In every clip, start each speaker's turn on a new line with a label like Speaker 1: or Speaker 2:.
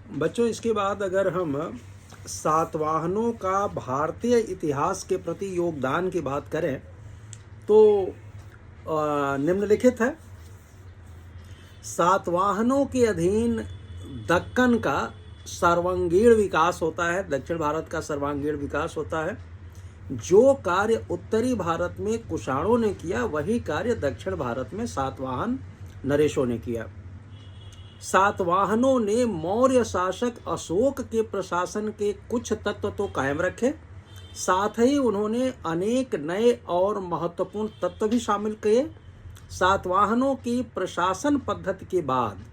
Speaker 1: बच्चों, इसके बाद अगर हम सातवाहनों का भारतीय इतिहास के प्रति योगदान की बात करें तो निम्नलिखित है। सातवाहनों के अधीन दक्कन का सर्वांगीण विकास होता है, दक्षिण भारत का सर्वांगीण विकास होता है। जो कार्य उत्तरी भारत में कुषाणों ने किया वही कार्य दक्षिण भारत में सातवाहन नरेशों ने किया। सातवाहनों ने मौर्य शासक अशोक के प्रशासन के कुछ तत्व तो कायम रखे, साथ ही उन्होंने अनेक नए और महत्वपूर्ण तत्व भी शामिल किए। सातवाहनों की प्रशासन पद्धति के बाद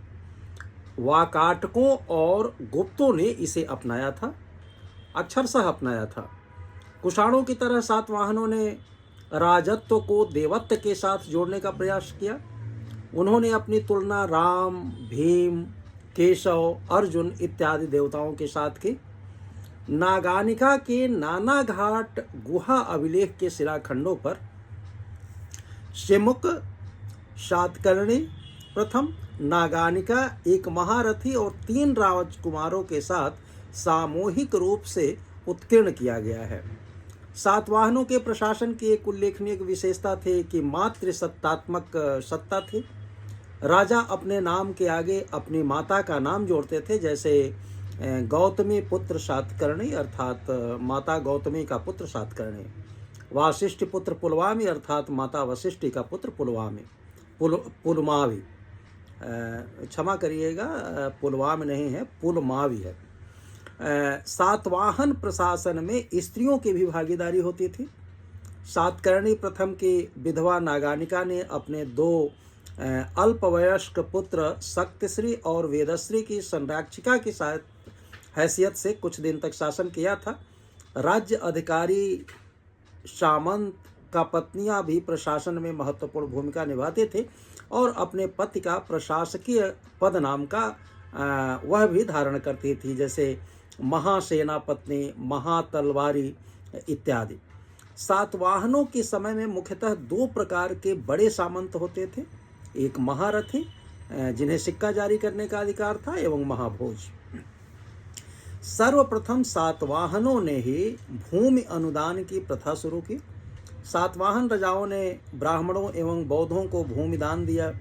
Speaker 1: वाकाटकों और गुप्तों ने इसे अपनाया था, अक्षरशः अपनाया था। कुषाणों की तरह सातवाहनों ने राजत्व को देवत्व के साथ जोड़ने का प्रयास किया। उन्होंने अपनी तुलना राम, भीम, केशव, अर्जुन इत्यादि देवताओं के साथ की। नागानिका के नाना घाट गुहा अभिलेख के शिलाखंडों पर शिमुक, सातकर्णी प्रथम, नागानिका एक महारथी और 3 राजकुमारों के साथ सामूहिक रूप से उत्कीर्ण किया गया है। सातवाहनों के प्रशासन की एक उल्लेखनीय विशेषता थी कि मातृ सत्तात्मक सत्ता थी। राजा अपने नाम के आगे अपनी माता का नाम जोड़ते थे, जैसे गौतमी पुत्र सातकर्णी अर्थात माता गौतमी का पुत्र सातकर्णी, वासिष्ठ पुत्र पुलवामी अर्थात माता वशिष्ठी का पुत्र पुलमावी, क्षमा करिएगा, पुलवामी नहीं है, पुलमावी है। सातवाहन प्रशासन में स्त्रियों की भी भागीदारी होती थी। सातकर्णी प्रथम की विधवा नागानिका ने अपने 2 अल्पवयस्क पुत्र शक्तिश्री और वेदश्री की संरक्षिका की हैसियत से कुछ दिन तक शासन किया था। राज्य अधिकारी सामंत का पत्नियां भी प्रशासन में महत्वपूर्ण भूमिका निभाते थे और अपने पति का प्रशासकीय पद नाम का वह भी धारण करती थी, जैसे महासेनापत्नी, महातलवारी इत्यादि। सातवाहनों के समय में मुख्यतः 2 प्रकार के बड़े सामंत होते थे, एक महारथी जिन्हें सिक्का जारी करने का अधिकार था एवं महाभोज। सर्वप्रथम सातवाहनों ने ही भूमि अनुदान की प्रथा शुरू की। सातवाहन राजाओं ने ब्राह्मणों एवं बौद्धों को भूमि दान दिया।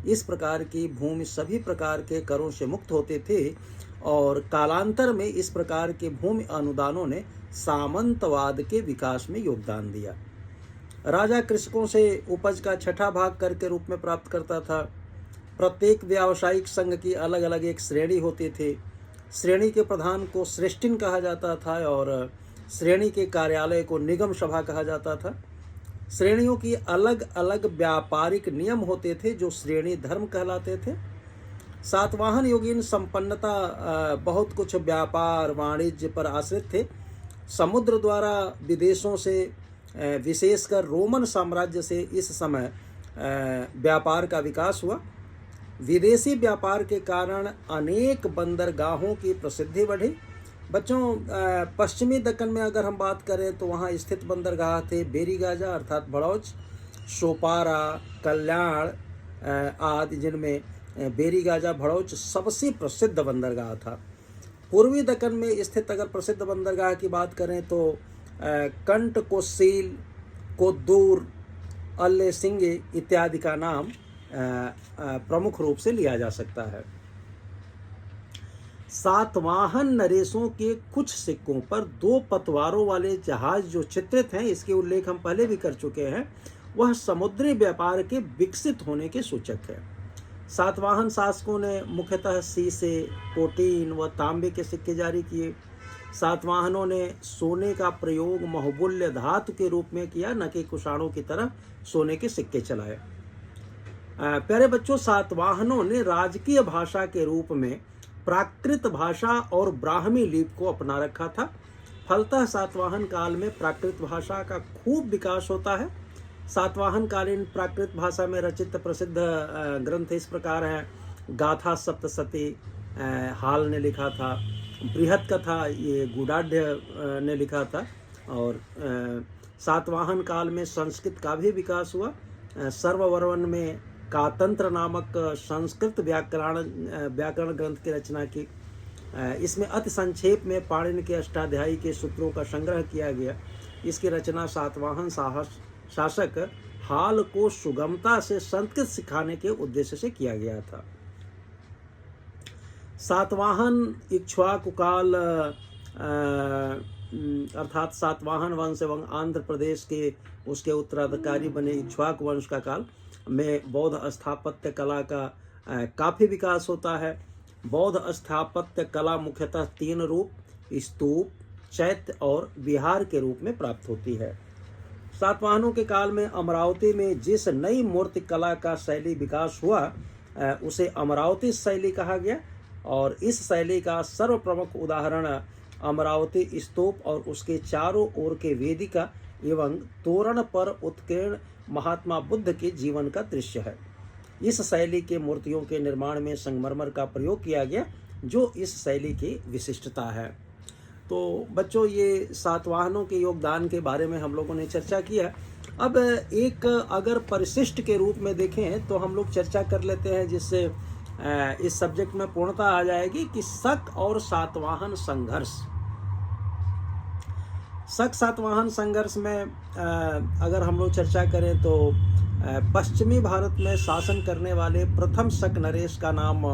Speaker 1: इस प्रकार की भूमि सभी प्रकार के करों से मुक्त होते थे और कालांतर में इस प्रकार के भूमि अनुदानों ने सामंतवाद के विकास में योगदान दिया। राजा कृषकों से उपज का 6ठा भाग कर के रूप में प्राप्त करता था। प्रत्येक व्यावसायिक संघ की अलग अलग एक श्रेणी होती थी। श्रेणी के प्रधान को श्रेष्ठिन कहा जाता था और श्रेणी के कार्यालय को निगम सभा कहा जाता था। श्रेणियों की अलग अलग व्यापारिक नियम होते थे जो श्रेणी धर्म कहलाते थे। सातवाहन योगीन संपन्नता बहुत कुछ व्यापार वाणिज्य पर आश्रित थे। समुद्र द्वारा विदेशों से विशेषकर रोमन साम्राज्य से इस समय व्यापार का विकास हुआ। विदेशी व्यापार के कारण अनेक बंदरगाहों की प्रसिद्धि बढ़ी। बच्चों, पश्चिमी दक्कन में अगर हम बात करें तो वहाँ स्थित बंदरगाह थे बेरीगाजा अर्थात भड़ौच, सोपारा, कल्याण आदि, जिनमें बेरीगाजा भड़ौच सबसे प्रसिद्ध बंदरगाह था। पूर्वी दक्कन में स्थित अगर प्रसिद्ध बंदरगाह की बात करें तो कंटकोसील, कोद्दूर, अल्लेसिंगे इत्यादि का नाम प्रमुख रूप से लिया जा सकता है। सातवाहन नरेशों के कुछ सिक्कों पर 2 पतवारों वाले जहाज जो चित्रित हैं, इसके उल्लेख हम पहले भी कर चुके हैं, वह समुद्री व्यापार के विकसित होने के सूचक है। सातवाहन शासकों ने मुख्यतः सीसे, कोटीन व तांबे के सिक्के जारी किए। सातवाहनों ने सोने का प्रयोग बहुमूल्य धातु के रूप में किया, न कि कुषाणों की तरह सोने के सिक्के चलाए। प्यारे बच्चों, सातवाहनों ने राजकीय भाषा के रूप में प्राकृत भाषा और ब्राह्मी लिपि को अपना रखा था। फलतः सातवाहन काल में प्राकृत भाषा का खूब विकास होता है। सातवाहन कालीन प्राकृत भाषा में रचित प्रसिद्ध ग्रंथ इस प्रकार हैं। गाथा सप्तशती हाल ने लिखा था। बृहत कथा ये गुडाढ़ ने लिखा था। और सातवाहन काल में संस्कृत का भी विकास हुआ। सर्ववर्मन में कातंत्र नामक संस्कृत व्याकरण ग्रंथ की रचना की। इसमें अति संक्षेप में पाणिनि के अष्टाध्यायी के सूत्रों का संग्रह किया गया। इसकी रचना सातवाहन शासक हाल को सुगमता से संस्कृत सिखाने के उद्देश्य से किया गया था। सातवाहन इक्ष्वाकु काल अर्थात सातवाहन वंश एवं आंध्र प्रदेश के उसके उत्तराधिकारी बने इक्ष्वाकु वंश का काल में बौद्ध स्थापत्य कला का काफ़ी विकास होता है। बौद्ध स्थापत्य कला मुख्यतः 3 रूप, स्तूप, चैत्य और विहार के रूप में प्राप्त होती है। सातवाहनों के काल में अमरावती में जिस नई मूर्ति कला का शैली विकास हुआ उसे अमरावती शैली कहा गया, और इस शैली का सर्वप्रमुख उदाहरण अमरावती स्तूप और उसके चारों ओर के वेदिका एवं तोरण पर उत्कीर्ण महात्मा बुद्ध के जीवन का दृश्य है। इस शैली के मूर्तियों के निर्माण में संगमरमर का प्रयोग किया गया, जो इस शैली की विशिष्टता है। तो बच्चों, ये सातवाहनों के योगदान के बारे में हम लोगों ने चर्चा की है। अब एक अगर परिशिष्ट के रूप में देखें तो हम लोग चर्चा कर लेते हैं, जिससे इस सब्जेक्ट में पूर्णता आ जाएगी कि शक और सातवाहन संघर्ष। शक सातवाहन संघर्ष में अगर हम लोग चर्चा करें तो पश्चिमी भारत में शासन करने वाले प्रथम शक नरेश का नाम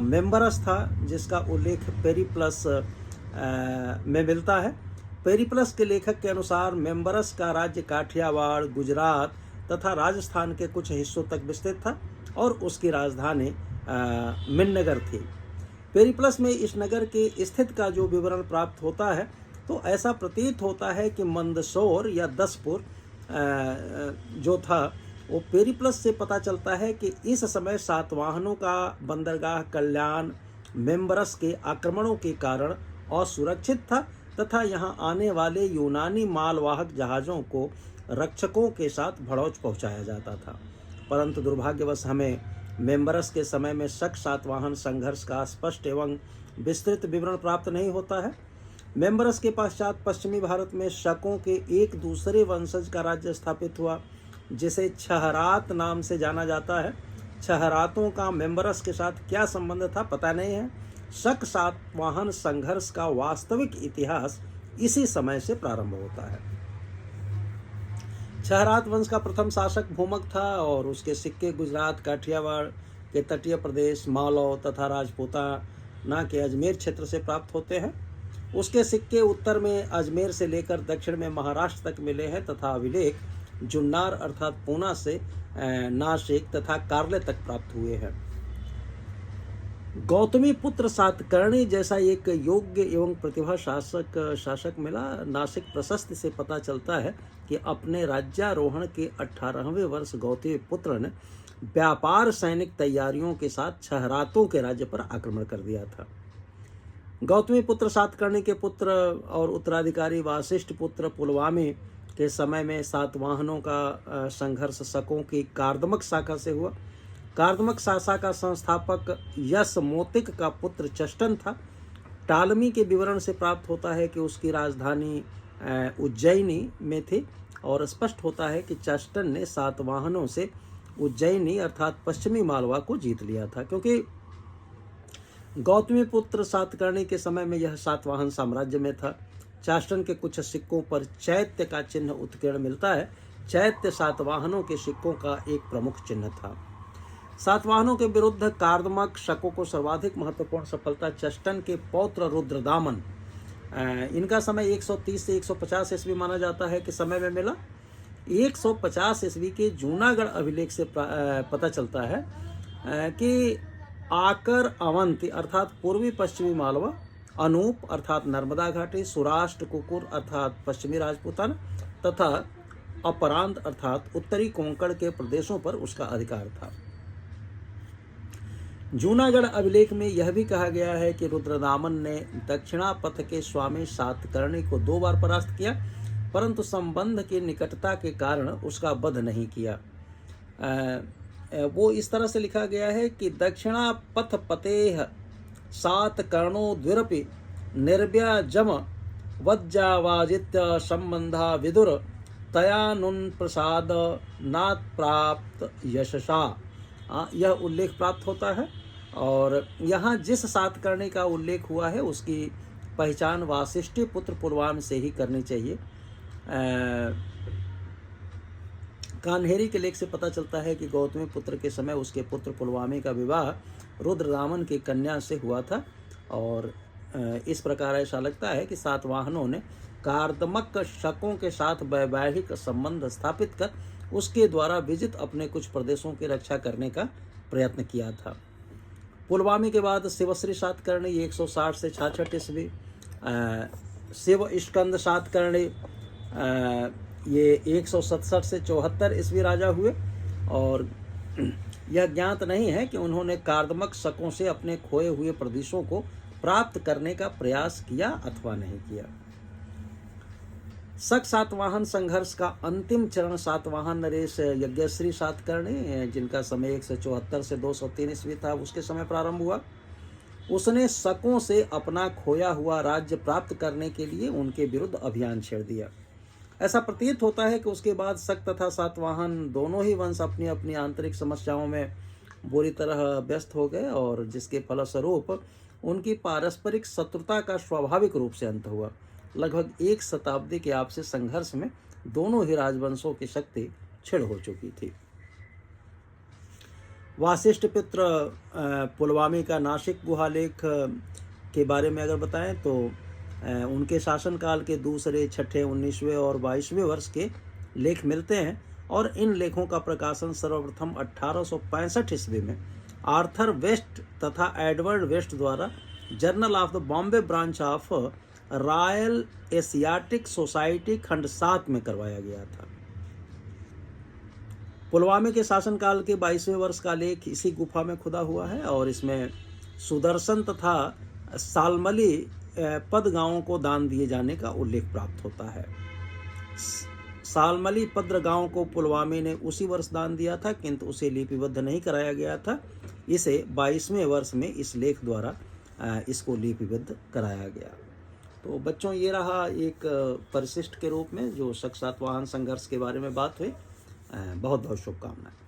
Speaker 1: मेम्बरस था, जिसका उल्लेख पेरिप्लस में मिलता है। पेरिप्लस के लेखक के अनुसार मेम्बरस का राज्य काठियावाड़, गुजरात तथा राजस्थान के कुछ हिस्सों तक विस्तृत था और उसकी राजधानी मिन्नगर थी। पेरिप्लस में इस नगर के स्थित का जो विवरण प्राप्त होता है तो ऐसा प्रतीत होता है कि मंदसौर या दसपुर जो था वो पेरिप्लस से पता चलता है कि इस समय सातवाहनों का बंदरगाह कल्याण मेम्बरस के आक्रमणों के कारण असुरक्षित था तथा यहाँ आने वाले यूनानी मालवाहक जहाज़ों को रक्षकों के साथ भड़ौच पहुँचाया जाता था। परंतु दुर्भाग्यवश हमें मेम्बरस के समय में शक सातवाहन संघर्ष का स्पष्ट एवं विस्तृत विवरण प्राप्त नहीं होता है। मेम्बरस के पश्चात पश्चिमी भारत में शकों के एक दूसरे वंशज का राज्य स्थापित हुआ, जिसे छहरात नाम से जाना जाता है। छहरातों का मेम्बरस के साथ क्या संबंध था पता नहीं है। शक सातवाहन संघर्ष का वास्तविक इतिहास इसी समय से प्रारंभ होता है। छहरात वंश का प्रथम शासक भूमक था और उसके सिक्के गुजरात, काठियावाड़ के तटीय प्रदेश, मालव तथा राजपूताना के अजमेर क्षेत्र से प्राप्त होते हैं। उसके सिक्के उत्तर में अजमेर से लेकर दक्षिण में महाराष्ट्र तक मिले हैं तथा अभिलेख जुन्नार अर्थात पूना से नासिक तथा कार्ले तक प्राप्त हुए हैं। गौतमी पुत्र सातकर्णी जैसा एक योग्य एवं प्रतिभा शासक मिला। नासिक प्रशस्ति से पता चलता है कि अपने राज्यारोहण के 18वें वर्ष गौतमी पुत्र ने व्यापार सैनिक तैयारियों के साथ छहरातों के राज्य पर आक्रमण कर दिया था। गौतमी पुत्र सातकर्णी के पुत्र और उत्तराधिकारी वासिष्ठ पुत्र पुलवामी के समय में सातवाहनों का संघर्ष शकों की कार्दमक शाखा से हुआ। कार्दमक शाखा का संस्थापक यशमोतिक का पुत्र चष्टन था। टालमी के विवरण से प्राप्त होता है कि उसकी राजधानी उज्जैनी में थी और स्पष्ट होता है कि चष्टन ने सातवाहनों से उज्जैनी अर्थात पश्चिमी मालवा को जीत लिया था, क्योंकि गौतमी पुत्र सातकर्णी के समय में यह सातवाहन साम्राज्य में था। चाष्टन के कुछ सिक्कों पर चैत्य का चिन्ह उत्कीर्ण मिलता है। चैत्य सातवाहनों के सिक्कों का एक प्रमुख चिन्ह था। सातवाहनों के विरुद्ध कार्दमक शकों को सर्वाधिक महत्वपूर्ण सफलता चष्टन के पौत्र रुद्रदामन, इनका समय 130 से 150 ईस्वी माना जाता है कि समय में मिला। 150 ईस्वी के जूनागढ़ अभिलेख से पता चलता है कि आकर अवंती अर्थात पूर्वी पश्चिमी मालवा, अनूप अर्थात नर्मदा घाटी, सुराष्ट्र कुकुर अर्थात पश्चिमी राजपूताना तथा अपरांत अर्थात उत्तरी कोंकण के प्रदेशों पर उसका अधिकार था। जूनागढ़ अभिलेख में यह भी कहा गया है कि रुद्रदामन ने दक्षिणापथ के स्वामी सातकर्णी को 2 बार परास्त किया, परंतु संबंध की निकटता के कारण उसका वध नहीं किया। वो इस तरह से लिखा गया है कि दक्षिणापथ पतेह सातकर्णो द्विरपि निर्व्यजम वज्जावाजित्य संबंधा विदुर तयानुन प्रसाद नात प्राप्त यशसा। यह उल्लेख प्राप्त होता है और यहाँ जिस सातकर्णी का उल्लेख हुआ है उसकी पहचान वासिष्ठी पुत्र पुलवामा से ही करनी चाहिए। कान्हेरी के लेख से पता चलता है कि गौतमी पुत्र के समय उसके पुत्र पुलवामी का विवाह रुद्रदामन की कन्या से हुआ था। और इस प्रकार ऐसा लगता है कि सातवाहनों ने कार्दमक शकों के साथ वैवाहिक संबंध स्थापित कर उसके द्वारा विजित अपने कुछ प्रदेशों की रक्षा करने का प्रयत्न किया था। पुलवामी के बाद शिवश्री सातकर्णी 160 से 66 ईस्वी, शिव स्कंद सातकर्णी ये 167 से 74 ईस्वी राजा हुए। और यह ज्ञात नहीं है कि उन्होंने कार्दमक शकों से अपने खोए हुए प्रदेशों को प्राप्त करने का प्रयास किया अथवा नहीं किया। शक सातवाहन संघर्ष का अंतिम चरण सातवाहन नरेश यज्ञश्री सातकर्णी, जिनका समय 174 से 203 ईस्वी था, उसके समय प्रारंभ हुआ। उसने शकों से अपना खोया हुआ राज्य प्राप्त करने के लिए उनके विरुद्ध अभियान छेड़ दिया। ऐसा प्रतीत होता है कि उसके बाद शक तथा सातवाहन दोनों ही वंश अपनी अपनी आंतरिक समस्याओं में बुरी तरह व्यस्त हो गए, और जिसके फलस्वरूप उनकी पारस्परिक शत्रुता का स्वाभाविक रूप से अंत हुआ। लगभग एक शताब्दी के आपसी संघर्ष में दोनों ही राजवंशों की शक्ति क्षीण हो चुकी थी। वासिष्ठ पुत्र पुलवामी का नासिक गुहालेख के बारे में अगर बताएं तो उनके शासनकाल के दूसरे, छठे, 19वें और 22वें वर्ष के लेख मिलते हैं। और इन लेखों का प्रकाशन सर्वप्रथम 1865 ईस्वी में आर्थर वेस्ट तथा एडवर्ड वेस्ट द्वारा journal of the Bombay branch of royal Asiatic society खंड 7 में करवाया गया था। पुलवामा के शासनकाल के 22वें वर्ष का लेख इसी गुफा में खुदा हुआ है, और इसमें सुदर्शन तथा सालमली पद गांवों को दान दिए जाने का उल्लेख प्राप्त होता है। सालमली पद्र गांव को पुलवामा ने उसी वर्ष दान दिया था, किंतु उसे लिपिबद्ध नहीं कराया गया था। इसे 22वें वर्ष में इस लेख द्वारा इसको लिपिबद्ध कराया गया। तो बच्चों, ये रहा एक परिशिष्ट के रूप में जो शक सातवाहन संघर्ष के बारे में बात हुई। बहुत बहुत शुभकामनाएं।